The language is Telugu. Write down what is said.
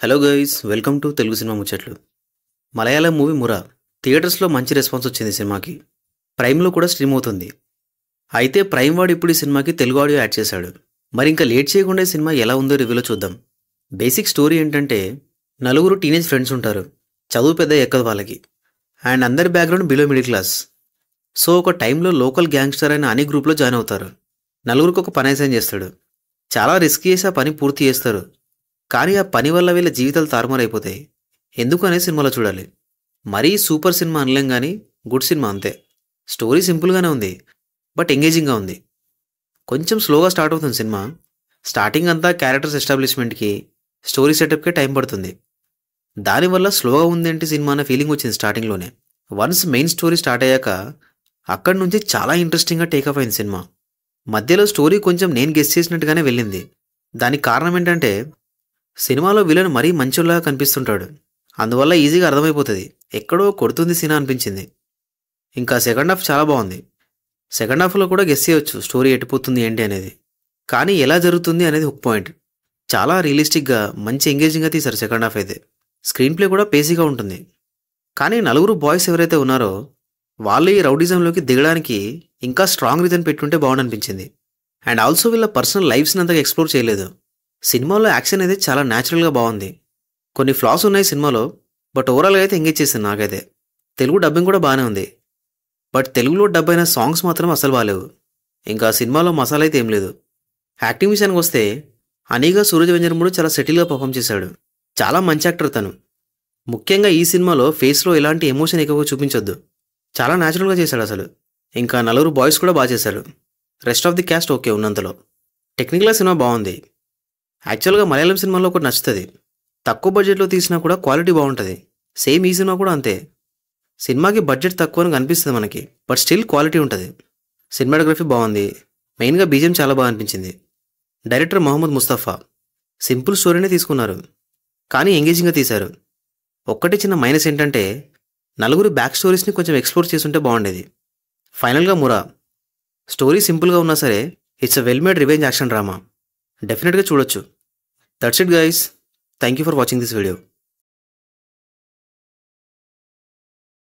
Hello guys, welcome to Telugu cinema ముచ్చట్లు. మలయాళం మూవీ మురా థియేటర్స్లో మంచి రెస్పాన్స్ వచ్చింది సినిమాకి. ప్రైమ్లో కూడా స్ట్రీమ్ అవుతుంది. అయితే ప్రైమ్ వాడు ఇప్పుడు ఈ సినిమాకి తెలుగు ఆడియో యాడ్ చేశాడు. మరి ఇంకా లేట్ చేయకుండా ఈ సినిమా ఎలా ఉందో రివ్యూలో చూద్దాం. బేసిక్ స్టోరీ ఏంటంటే, నలుగురు టీనేజ్ ఫ్రెండ్స్ ఉంటారు. చదువు పెద్ద ఎక్కదు వాళ్ళకి, అండ్ అందరి background below middle class. So ఒక టైంలో లోకల్ గ్యాంగ్స్టర్ అయిన అన్ని గ్రూప్లో జాయిన్ అవుతారు. నలుగురికి ఒక పని అసైన్ చేస్తాడు. చాలా రిస్క్ చేసి ఆ పని పూర్తి చేస్తారు. కానీ ఆ పని వల్ల వీళ్ళ జీవితాలు తారుమారైపోతాయి. ఎందుకు అనే సినిమాలో చూడాలి. మరీ సూపర్ సినిమా అనలేం, కానీ గుడ్ సినిమా అంతే. స్టోరీ సింపుల్గానే ఉంది, బట్ ఎంగేజింగ్గా ఉంది. కొంచెం స్లోగా స్టార్ట్ అవుతుంది సినిమా. స్టార్టింగ్ అంతా క్యారెక్టర్స్ ఎస్టాబ్లిష్మెంట్కి, స్టోరీ సెటప్కే టైం పడుతుంది. దానివల్ల స్లోగా ఉందేంటి సినిమా అనే ఫీలింగ్ వచ్చింది స్టార్టింగ్లోనే. వన్స్ మెయిన్ స్టోరీ స్టార్ట్ అయ్యాక అక్కడి నుంచి చాలా ఇంట్రెస్టింగ్గా టేకప్ అయింది సినిమా. మధ్యలో స్టోరీ కొంచెం నేను గెస్ చేసినట్టుగానే వెళ్ళింది. దానికి కారణం ఏంటంటే, సినిమాలో విలన్ మరీ మంచోళ్ళగా కనిపిస్తుంటాడు. అందువల్ల ఈజీగా అర్థమైపోతుంది ఎక్కడో కొడుతుంది సినిమా అనిపించింది. ఇంకా సెకండ్ హాఫ్ చాలా బాగుంది. సెకండ్ హాఫ్లో కూడా గెస్ చేయొచ్చు స్టోరీ ఎటుపోతుంది ఏంటి అనేది. కానీ ఎలా జరుగుతుంది అనేది హుక్ పాయింట్. చాలా రియలిస్టిక్గా మంచి ఎంగేజింగ్గా తీశారు సెకండ్ హాఫ్ అయితే. స్క్రీన్ ప్లే కూడా పేసీగా ఉంటుంది. కానీ నలుగురు బాయ్స్ ఎవరైతే ఉన్నారో వాళ్ళు ఈ రౌడిజంలోకి దిగడానికి ఇంకా స్ట్రాంగ్ రీజన్ పెట్టుంటే బాగుండనిపించింది. అండ్ ఆల్సో వీళ్ళ పర్సనల్ లైఫ్స్ని అంతగా ఎక్స్ప్లోర్ చేయలేదు. సినిమాలో యాక్షన్ అయితే చాలా న్యాచురల్గా బాగుంది. కొన్ని ఫ్లాస్ ఉన్నాయి సినిమాలో, బట్ ఓవరాల్గా అయితే ఎంగేజ్ చేసింది నాకైతే. తెలుగు డబ్బింగ్ కూడా బాగానే ఉంది, బట్ తెలుగులో డబ్ అయిన సాంగ్స్ మాత్రం అసలు బాగాలేవు. ఇంకా సినిమాలో మసాలా అయితే ఏం లేదు. యాక్టింగ్ విషయానికి వస్తే అనీగా సూరజ్ వెంజరముడు చాలా సెటిల్గా పర్ఫామ్ చేశాడు. చాలా మంచి యాక్టర్ తను. ముఖ్యంగా ఈ సినిమాలో ఫేస్లో ఎలాంటి ఎమోషన్ ఎక్కువగా చూపించొద్దు. చాలా న్యాచురల్గా చేశాడు అసలు. ఇంకా నలుగురు బాయ్స్ కూడా బాగా చేశారు. Rest of the caste okay ఉన్నంతలో. టెక్నికల్గా సినిమా బాగుంది. యాక్చువల్గా మలయాళం సినిమాలో ఒకటి నచ్చుతుంది, తక్కువ బడ్జెట్లో తీసినా కూడా క్వాలిటీ బాగుంటుంది. సేమ్ ఈ సినిమా కూడా అంతే. సినిమాకి బడ్జెట్ తక్కువ అని కనిపిస్తుంది మనకి, బట్ స్టిల్ క్వాలిటీ ఉంటుంది. సినిమాటోగ్రఫీ బాగుంది. మెయిన్గా బీజిఎం చాలా బాగా అనిపించింది. డైరెక్టర్ మొహమ్మద్ ముస్తఫా. సింపుల్ స్టోరీనే తీసుకున్నారు, కానీ ఎంగేజింగ్గా తీశారు. ఒక్కటి చిన్న మైనస్ ఏంటంటే, నలుగురు బ్యాక్ స్టోరీస్ని కొంచెం ఎక్స్ప్లోర్ చేస్తుంటే బాగుండేది. ఫైనల్గా మురా స్టోరీ సింపుల్గా ఉన్నా సరే it's a well made revenge action drama. డెఫినెట్గా చూడొచ్చు. That's it guys. Thank you for watching this video.